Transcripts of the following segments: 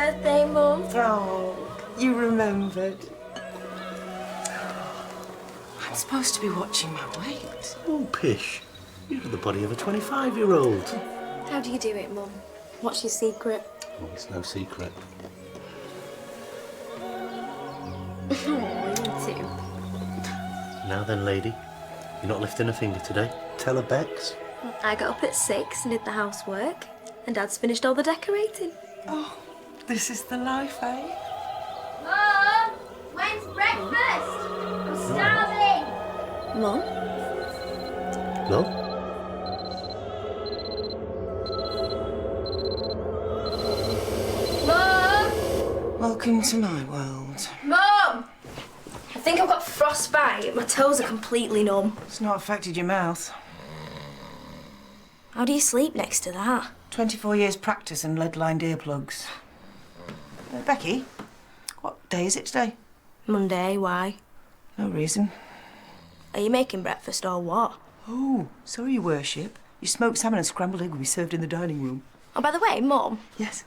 birthday, Mum. Oh, you remembered. I'm supposed to be watching my weight. Oh, pish. You have the body of a 25-year-old. How do you do it, Mum? What's your secret? Oh, it's no secret. Oh, you too. Now then, lady, you're not lifting a finger today. Tell her Bex. I got up at 6 and did the housework, and Dad's finished all the decorating. Oh, this is the life, eh? Mum, when's breakfast? I'm starving. Mum? Love? Mum, Welcome to my world. Mum. I think I've got frostbite. My toes are completely numb. It's not affected your mouth. How do you sleep next to that? 24 years practice and lead-lined earplugs. Becky, what day is it today? Monday, why? No reason. Are you making breakfast or what? Oh, sorry, Your Worship. Your smoked salmon and scrambled egg will be served in the dining room. Oh, by the way, Mum, Yes.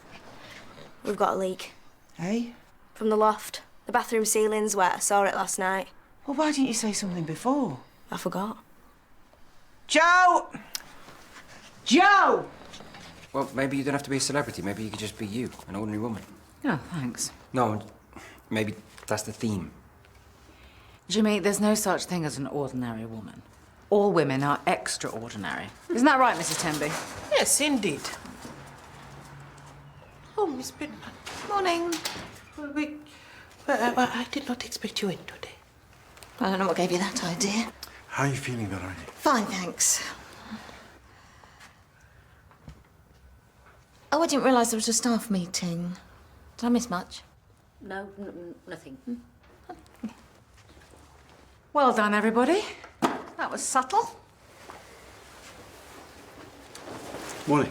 we've got a leak. Hey? From the loft. The bathroom ceiling's wet. I saw it last night. Well, why didn't you say something before? I forgot. Joe! Joe! Well, maybe you don't have to be a celebrity. Maybe you could just be you, an ordinary woman. Oh, thanks. No, maybe that's the theme. Jimmy, there's no such thing as an ordinary woman. All women are extraordinary. Isn't that right, Mrs. Tenby? Yes, indeed. Oh, Miss Benman. Morning. I did not expect you in today. I don't know what gave you that idea. How are you feeling, Valerie? Fine, thanks. Oh, I didn't realise there was a staff meeting. Did I miss much? No, nothing. Well done, everybody. That was subtle. Morning.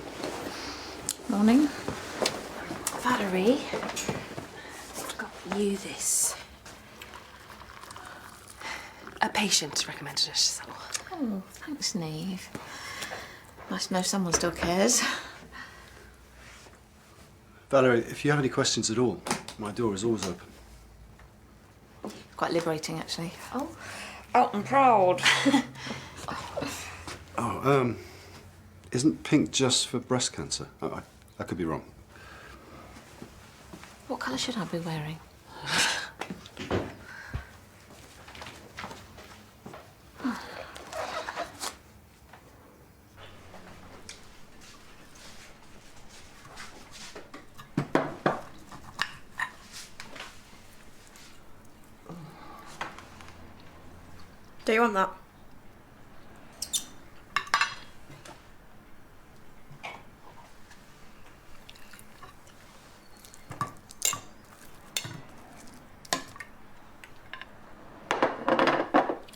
Morning. Valerie, I've got you this. A patient recommended it, so. Oh, thanks, Neve. Nice to know someone still cares. Valerie, if you have any questions at all, my door is always open. Quite liberating, actually. Oh, out and proud. Isn't pink just for breast cancer? Oh, I could be wrong. What colour should I be wearing? Do you want that?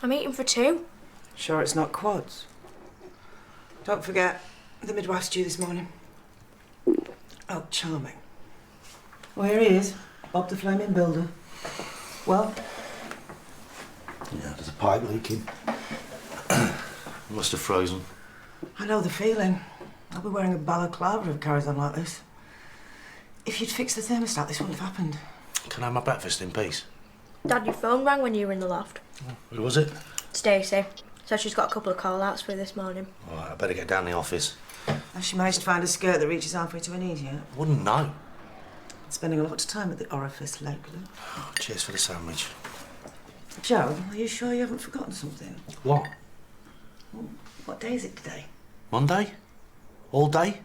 I'm eating for two. Sure it's not quads? Don't forget, the midwife's due this morning. Oh, charming. Well, here he is, Bob the Flaming Builder. Well? Yeah, there's a pipe leaking. Must have frozen. I know the feeling. I'll be wearing a balaclava if it carries on like this. If you'd fixed the thermostat, this wouldn't have happened. Can I have my breakfast in peace? Dad, your phone rang when you were in the loft. Who was it? Stacey. So she's got a couple of call-outs for you this morning. All right, I better get down the office. Has she managed to find a skirt that reaches halfway to her knees yet? Wouldn't know. Spending a lot of time at the orifice lately. Oh, cheers for the sandwich. Joe, are you sure you haven't forgotten something? What? Well, what day is it today? Monday? All day?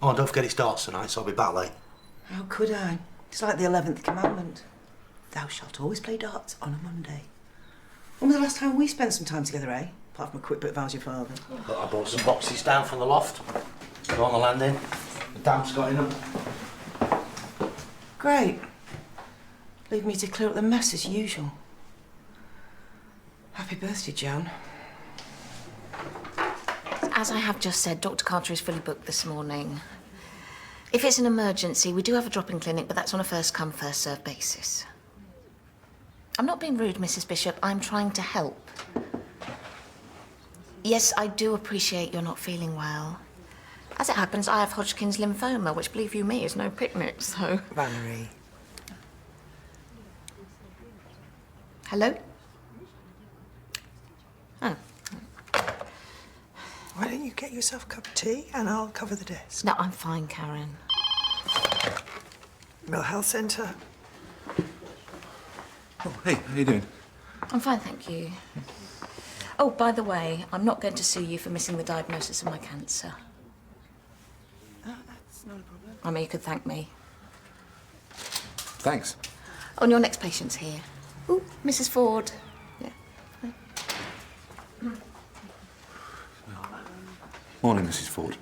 Oh, don't forget it starts tonight, so I'll be back late. How could I? It's like the 11th commandment. Thou shalt always play darts on a Monday. When was the last time we spent some time together, eh? Apart from a quick bit of how's your father. But I brought some boxes down from the loft. They're on the landing. The damp's got in them. Great. Leave me to clear up the mess as usual. Happy birthday, Joan. As I have just said, Dr. Carter is fully booked this morning. If it's an emergency, we do have a drop-in clinic, but that's on a first-come, first-served basis. I'm not being rude, Mrs. Bishop. I'm trying to help. Yes, I do appreciate you're not feeling well. As it happens, I have Hodgkin's lymphoma, which, believe you me, is no picnic, so... Valerie. Hello? Oh. Why don't you get yourself a cup of tea and I'll cover the desk? No, I'm fine, Karen. Mill Health Centre. Oh, hey, how you doing? I'm fine, thank you. Oh, by the way, I'm not going to sue you for missing the diagnosis of my cancer. That's not a problem. I mean, you could thank me. Thanks. Oh, and your next patient's here. Ooh, Mrs. Ford. Yeah. Morning, Mrs. Ford.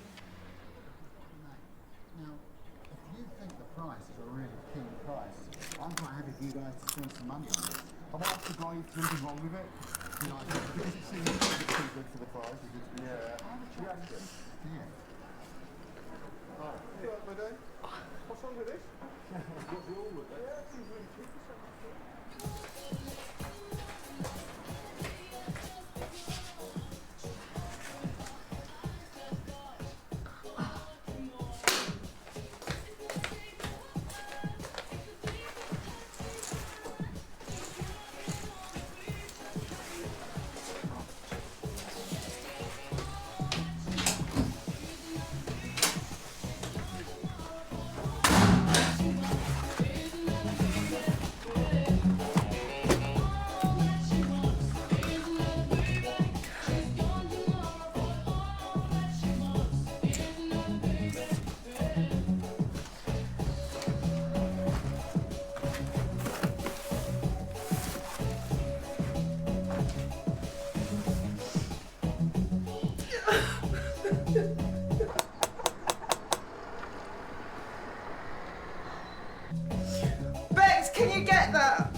Bex, can you get that?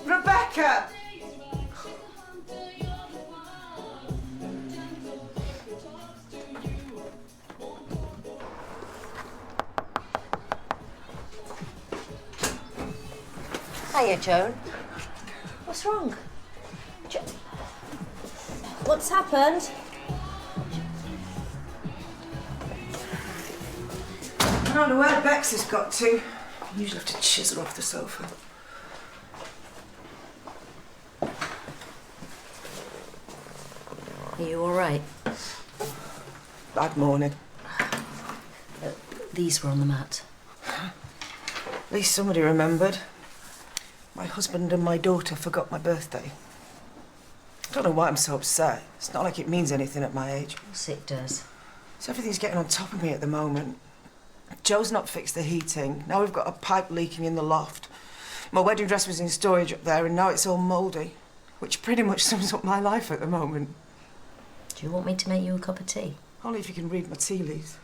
Rebecca! Hiya, Joan. What's wrong? What's happened? I don't know where Bex has got to. You usually have to chisel off the sofa. Are you all right? Bad morning. These were on the mat. At least somebody remembered. My husband and my daughter forgot my birthday. I don't know why I'm so upset. It's not like it means anything at my age. Of course it does. So everything's getting on top of me at the moment. Joe's not fixed the heating. Now we've got a pipe leaking in the loft. My wedding dress was in storage up there and now it's all mouldy, which pretty much sums up my life at the moment. Do you want me to make you a cup of tea? Only if you can read my tea leaves.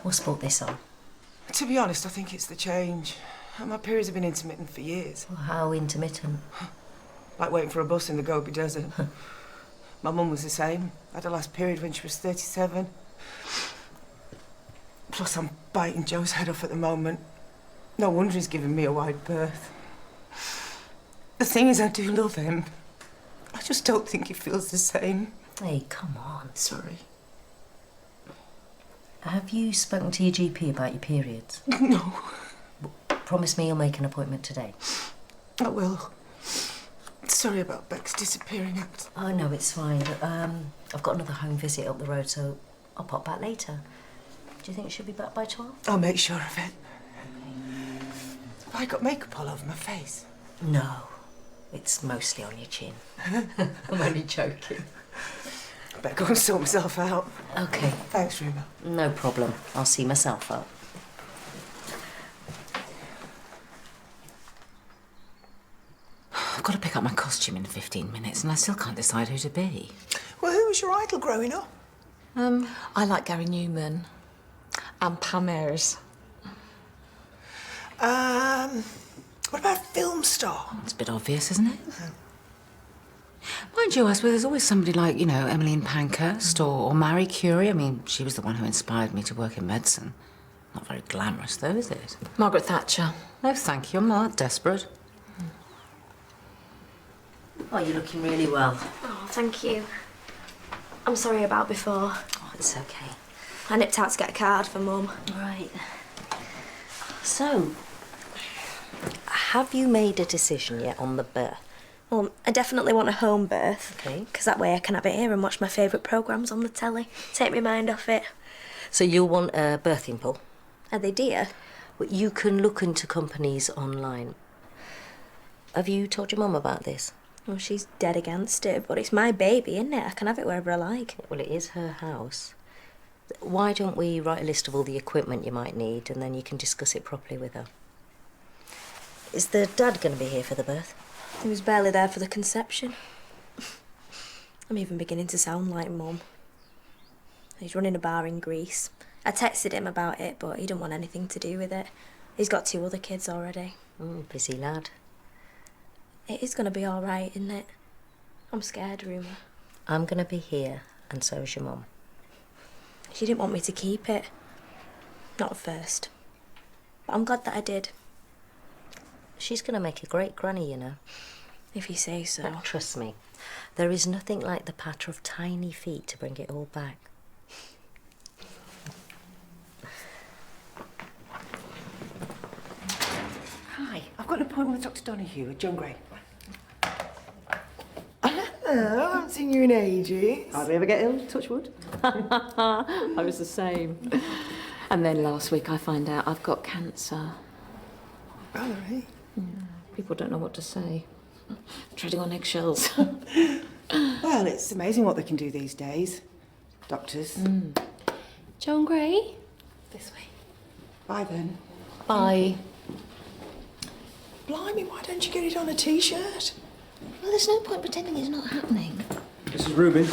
What's brought this on? To be honest, I think it's the change. My periods have been intermittent for years. Well, how intermittent? Like waiting for a bus in the Gobi Desert. My mum was the same. Had her last period when she was 37. Plus, I'm biting Joe's head off at the moment. No wonder he's giving me a wide berth. The thing is, I do love him. I just don't think he feels the same. Hey, come on. Sorry. Have you spoken to your GP about your periods? No. Promise me you'll make an appointment today. I will. Sorry about Beck's disappearing act. Oh, no, it's fine. But, I've got another home visit up the road, so I'll pop back later. Do you think she'll be back by 12? I'll make sure of it. Have I got makeup all over my face? No. It's mostly on your chin. I'm only joking. I better go and sort myself out. OK. Thanks, Ruma. No problem. I'll see myself up. I've got to pick up my costume in 15 minutes and I still can't decide who to be. Well, who was your idol growing up? I like Gary Newman and Pam Ayres. What about a film star? It's a bit obvious, isn't it? Mind you, I suppose there's always somebody like, you know, Emmeline Pankhurst or Marie Curie. I mean, she was the one who inspired me to work in medicine. Not very glamorous, though, is it? Margaret Thatcher. No, thank you. I'm not that desperate. Oh, you're looking really well. Oh, thank you. I'm sorry about before. Oh, it's okay. I nipped out to get a card for Mum. Right. So, have you made a decision yet on the birth? Well, I definitely want a home birth. Okay. Because that way I can have it here and watch my favourite programmes on the telly. Take my mind off it. So you'll want a birthing pool? Are they dear? Well, you can look into companies online. Have you told your mum about this? Well, she's dead against it, but it's my baby, isn't it? I can have it wherever I like. Well, it is her house. Why don't we write a list of all the equipment you might need and then you can discuss it properly with her? Is the dad going to be here for the birth? He was barely there for the conception. I'm even beginning to sound like Mum. He's running a bar in Greece. I texted him about it, but he didn't want anything to do with it. He's got 2 other kids already. Busy lad. It is going to be all right, isn't it? I'm scared, Rumour. I'm going to be here, and so is your mum. She didn't want me to keep it. Not at first. But I'm glad that I did. She's going to make a great granny, you know. If you say so. But trust me, there is nothing like the patter of tiny feet to bring it all back. Hi, I've got an appointment with Dr. Donahue at Joan Gray. Hello, I haven't seen you in ages. Hardly ever get ill, touch wood. I was the same. And then last week I find out I've got cancer. Valerie? People don't know what to say. Treading on eggshells. Well, it's amazing what they can do these days. Doctors. Joan Gray? This way. Bye then. Bye. Blimey, why don't you get it on a T-shirt? Well, there's no point pretending it's not happening. This is Ruben.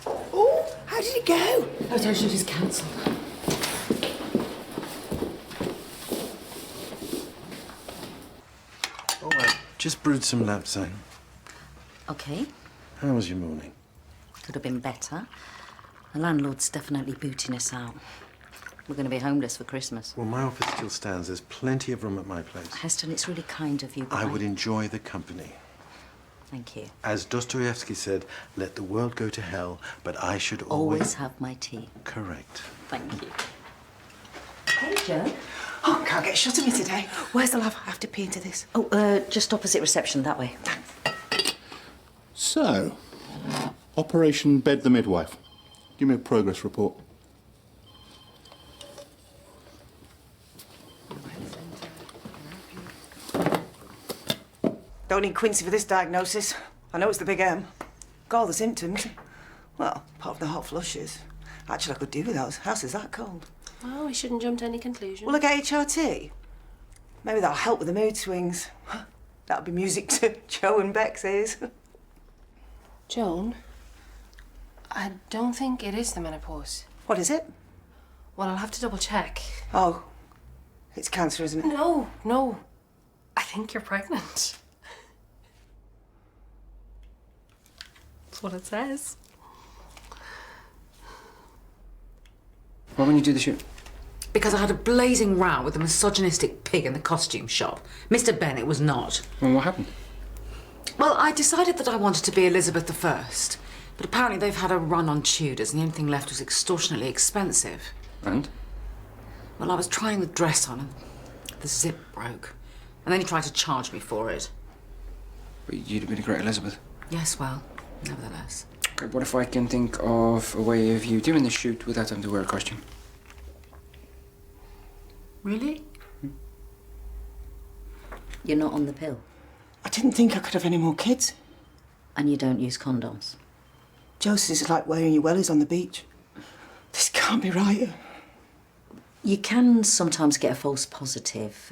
Oh, how did it go? Photo shoot is cancelled. Oh, I just brewed some lapsang. Okay, How was your morning? could have been better. The landlord's definitely booting us out. We're going to be homeless for Christmas. Well, my office still stands. There's plenty of room at my place. Heston, it's really kind of you, but I would enjoy the company. Thank you. As Dostoevsky said, let the world go to hell, but I should Always have my tea. Correct. Thank you. Hey, Joan. Oh, can't get shut of me today. Where's the lab? I have to pee into this. Oh, just opposite reception, that way. So, Operation Bed the Midwife. Give me a progress report. Don't need Quincy for this diagnosis. I know it's the big M. Got all the symptoms. Well, apart from the hot flushes. Actually, I could do with those. House is that cold. Well, we shouldn't jump to any conclusions. Will I get HRT? Maybe that'll help with the mood swings. That'll be music to Joe and Beck's ears. Joan, I don't think it is the menopause. What is it? Well, I'll have to double check. Oh, it's cancer, isn't it? No. I think you're pregnant. That's what it says. Why wouldn't you do the shoot? Because I had a blazing row with a misogynistic pig in the costume shop. Mr. Bennett was not. Well, what happened? Well, I decided that I wanted to be Elizabeth I, but apparently they've had a run on Tudors and the only thing left was extortionately expensive. And? Well, I was trying the dress on and the zip broke. And then he tried to charge me for it. But you'd have been a great Elizabeth. Yes, well, nevertheless. Okay, what if I can think of a way of you doing the shoot without having to wear a costume? Really? You're not on the pill. I didn't think I could have any more kids. And you don't use condoms. Joe says it's like wearing your wellies on the beach. This can't be right. You can sometimes get a false positive.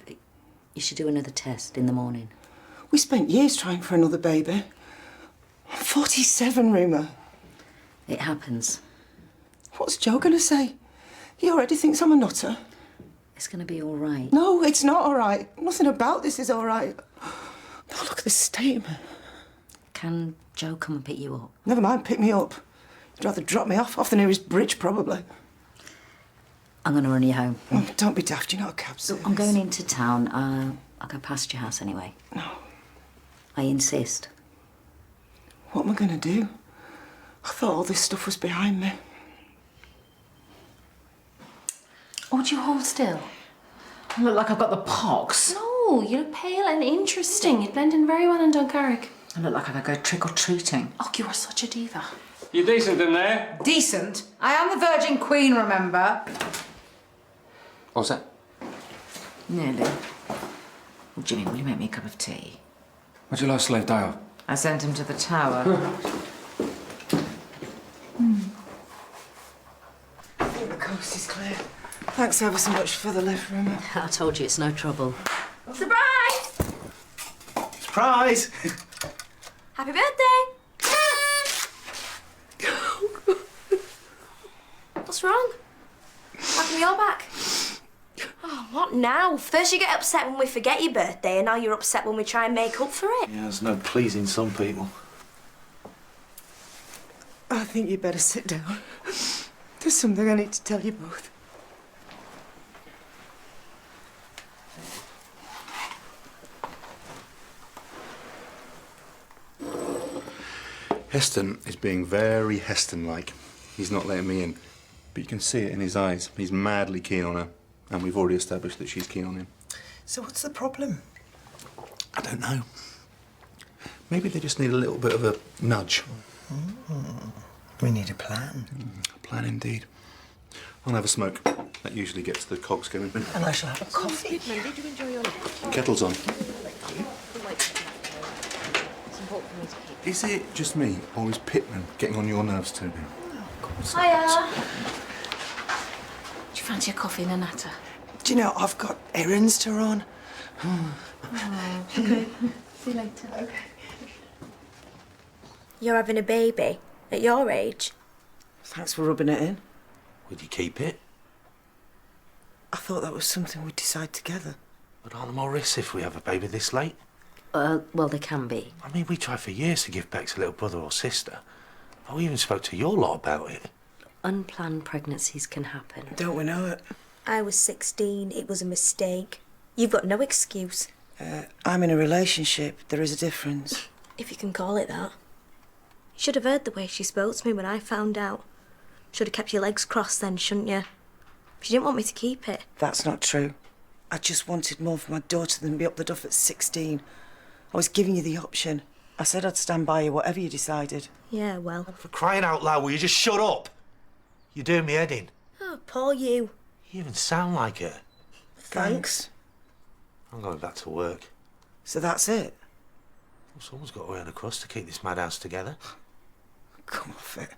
You should do another test in the morning. We spent years trying for another baby. I'm 47, Rumour. It happens. What's Joe going to say? He already thinks I'm a nutter. It's going to be all right. No, it's not all right. Nothing about this is all right. Oh, look at the state of me. Can Joe come and pick you up? Never mind, pick me up. You'd rather drop me off the nearest bridge, probably. I'm going to run you home. Oh, don't be daft, you're not a cab service. I'm going into town. I'll go past your house anyway. No. I insist. What am I going to do? I thought all this stuff was behind me. Oh, would you hold still? I look like I've got the pox. No, you look pale and interesting. You'd blend in very well in Dunkirk. I look like I'm going to go trick-or-treating. Oh, you are such a diva. You decent in there? Decent? I am the Virgin Queen, remember? What's that? Nearly. Well, Jimmy, will you make me a cup of tea? Where'd your last slave die of? I sent him to the tower. I think the coast is clear. Thanks ever so much for the lift, Roma. I told you it's no trouble. Surprise! Surprise! Happy birthday! What's wrong? How come you're back? Oh, what now? First you get upset when we forget your birthday, and now you're upset when we try and make up for it. Yeah, there's no pleasing some people. I think you'd better sit down. There's something I need to tell you both. Heston is being very Heston-like. He's not letting me in. But you can see it in his eyes. He's madly keen on her. And we've already established that she's keen on him. So what's the problem? I don't know. Maybe they just need a little bit of a nudge. We need a plan. A plan indeed. I'll have a smoke. That usually gets the cogs going. And I shall have a coffee. Did you enjoy your lunch? Kettle's on. It's important for me to keep. Is it just me, or is Pittman getting on your nerves too? Hiya. Do you fancy a coffee and a natter? Do you know, I've got errands to run. Okay. See you later. Okay. You're having a baby at your age? Thanks for rubbing it in. Would you keep it? I thought that was something we'd decide together. But aren't there more risks if we have a baby this late? Well, they can be. I mean, we tried for years to give Bex a little brother or sister. But we even spoke to your lot about it. Unplanned pregnancies can happen. Don't we know it? I was 16. It was a mistake. You've got no excuse. I'm in a relationship. There is a difference. If you can call it that. You should have heard the way she spoke to me when I found out. Should have kept your legs crossed then, shouldn't you? She didn't want me to keep it. That's not true. I just wanted more for my daughter than be up the duff at 16. I was giving you the option. I said I'd stand by you, whatever you decided. Yeah, well. For crying out loud, will you just shut up? You're doing me head in. Oh, poor you. You even sound like her. Thanks. I'm going back to work. So that's it? Well, someone's got to earn a crust to keep this madhouse together. Come off it.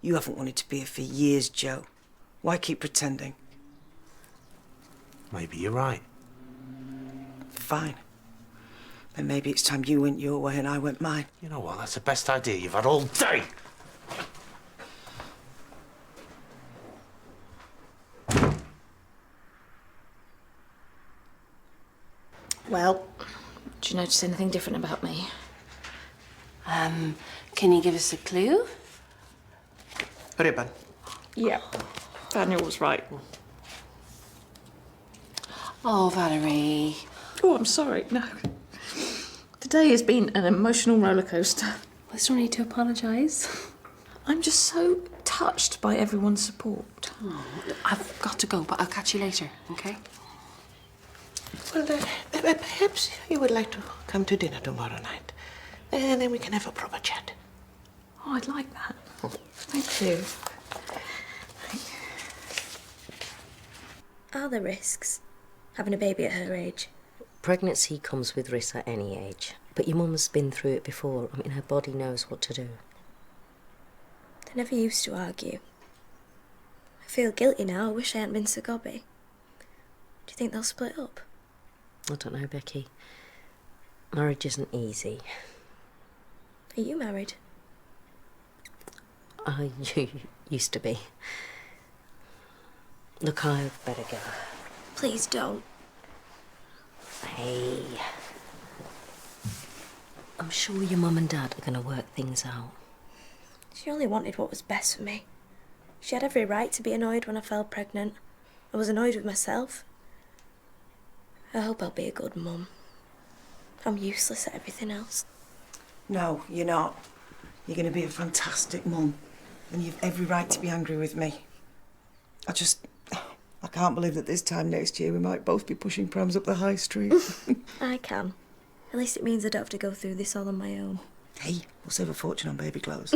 You haven't wanted to be here for years, Joe. Why keep pretending? Maybe you're right. Fine. Then maybe it's time you went your way and I went mine. You know what? That's the best idea you've had all day. Well, do you notice anything different about me? Can you give us a clue? Ribbon. Yeah. Daniel was right. Oh, Valerie. Oh, I'm sorry. No. Today has been an emotional roller coaster. There's no need to apologise. I'm just so touched by everyone's support. Oh, I've got to go, but I'll catch you later, okay? Well, perhaps you would like to come to dinner tomorrow night. And then we can have a proper chat. Oh, I'd like that. Thank you. Are there risks? Having a baby at her age? Pregnancy comes with risks at any age. But your mum's been through it before. I mean, her body knows what to do. They never used to argue. I feel guilty now. I wish I hadn't been so gobby. Do you think they'll split up? I don't know, Becky. Marriage isn't easy. Are you married? You used to be. Look, I'd better go. Please don't. Hey. I'm sure your mum and dad are going to work things out. She only wanted what was best for me. She had every right to be annoyed when I fell pregnant. I was annoyed with myself. I hope I'll be a good mum. I'm useless at everything else. No, you're not. You're going to be a fantastic mum, and you've every right to be angry with me. I can't believe that this time next year we might both be pushing prams up the high street. I can. At least it means I don't have to go through this all on my own. Hey, we'll save a fortune on baby clothes.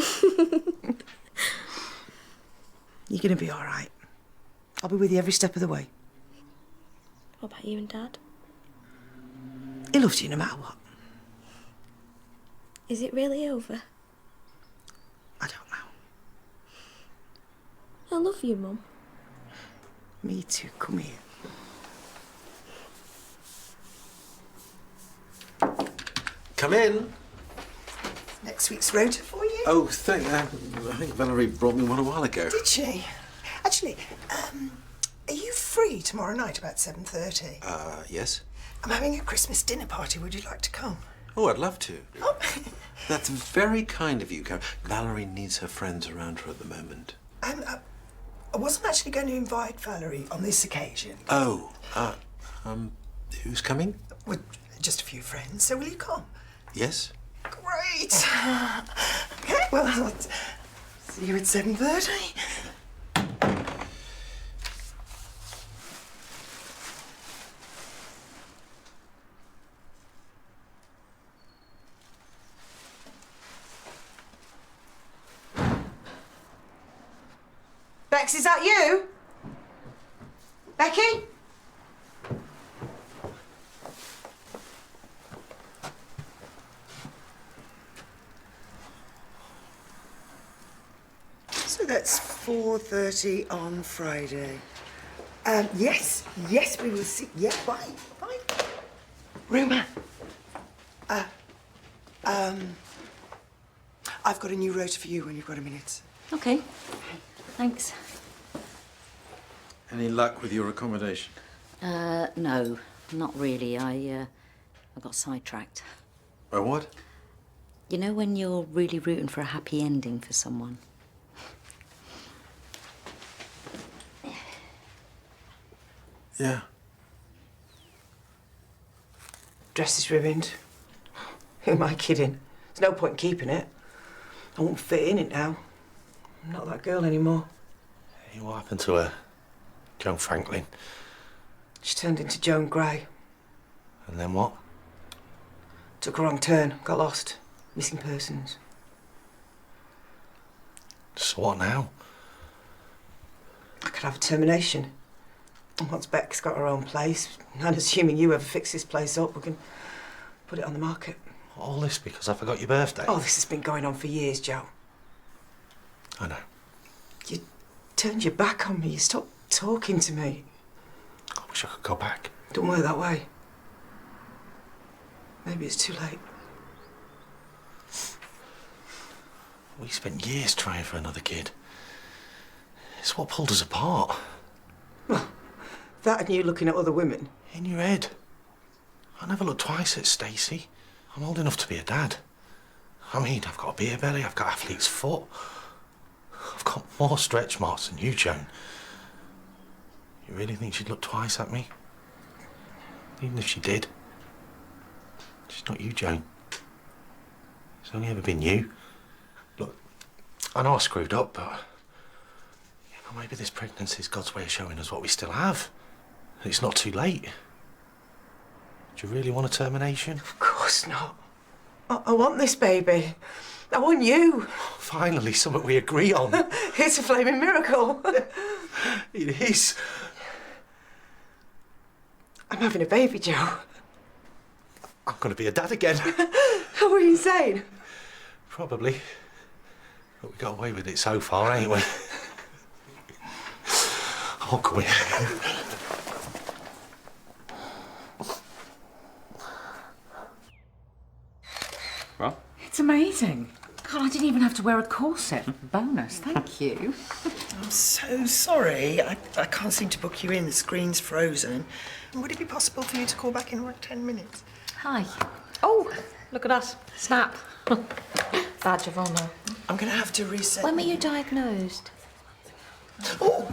You're going to be all right. I'll be with you every step of the way. What about you and Dad? He loves you no matter what. Is it really over? I don't know. I love you, Mum. Me too. Come here. Come in. Next week's rota for you. Oh, I think Valerie brought me one a while ago. Did she? Actually, are you free tomorrow night about 7:30? Yes. I'm having a Christmas dinner party. Would you like to come? Oh, I'd love to. Oh. That's very kind of you, Karen. Valerie needs her friends around her at the moment. I wasn't actually going to invite Valerie on this occasion. Oh, who's coming? Well, just a few friends. So will you come? Yes. Great. Okay, well, I'll see you at 7:30. Bex, is that you? Becky? So that's 4:30 on Friday. Yes, we will see. Yeah, bye. Rumour. I've got a new rota for you when you've got a minute. Okay. Thanks. Any luck with your accommodation? No, not really. I got sidetracked. By what? You know when you're really rooting for a happy ending for someone? Yeah. Dress is ruined. Who am I kidding? There's no point in keeping it. I won't fit in it now. I'm not that girl anymore. Hey, what happened to her? Joan Franklin. She turned into Joan Grey. And then what? Took a wrong turn, got lost. Missing persons. So what now? I could have a termination. And once Beck's got her own place, and assuming you ever fix this place up, we can put it on the market. All this because I forgot your birthday? Oh, this has been going on for years, Joe. I know. You turned your back on me. You stopped talking to me. I wish I could go back. Don't work that way. Maybe it's too late. We spent years trying for another kid. It's what pulled us apart. Well, that and you looking at other women. In your head. I never looked twice at Stacey. I'm old enough to be a dad. I mean, I've got a beer belly, I've got athlete's foot. I've got more stretch marks than you, Joan. You really think she'd look twice at me? Even if she did. She's not you, Joan. It's only ever been you. Look, I know I screwed up, but maybe this pregnancy's God's way of showing us what we still have. And it's not too late. Do you really want a termination? Of course not. I want this baby. I want you. Finally, something we agree on. It's a flaming miracle. It is. I'm having a baby, Joe. I'm going to be a dad again. Are we insane? Probably. But we got away with it so far, ain't we? Oh, come here. Well? It's amazing. God, I didn't even have to wear a corset. Bonus, thank you. I'm so sorry. I can't seem to book you in. The screen's frozen. Would it be possible for you to call back in like 10 minutes? Hi. Oh, look at that. Snap. Badge of honour. I'm going to have to reset. When were you diagnosed? Oh,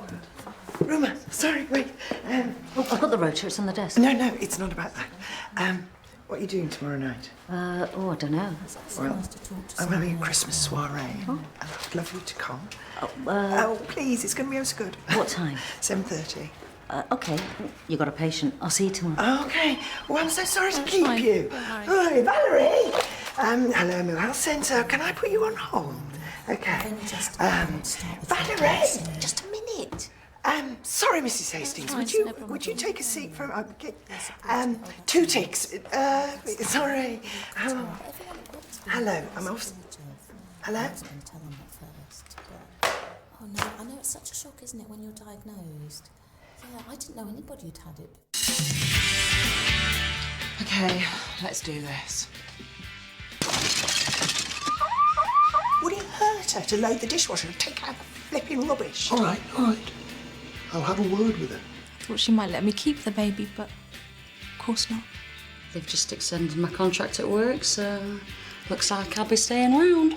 Ruma, sorry, wait. I've got the rota, it's on the desk. No, it's not about that. What are you doing tomorrow night? I don't know. Well, I'm having a Christmas soiree. And I'd love you to come. Oh, Please, it's going to be so good. What time? 7:30. Okay, you got a patient. I'll see you tomorrow. Okay. Well, I'm so sorry to keep you. Hi, Valerie. Hello, Mill Health Centre. Can I put you on hold? Okay. Valerie. Just a minute. Sorry, Mrs. Hastings. Would you take a seat for 2 ticks? Sorry. Hello. I'm off. Hello. Oh no, I know it's such a shock, isn't it, when you're diagnosed? Yeah, I didn't know anybody who'd had it. Okay, let's do this. Would it hurt her to load the dishwasher and take out the flipping rubbish? All right. I'll have a word with her. I thought she might let me keep the baby, but of course not. They've just extended my contract at work, so looks like I'll be staying around.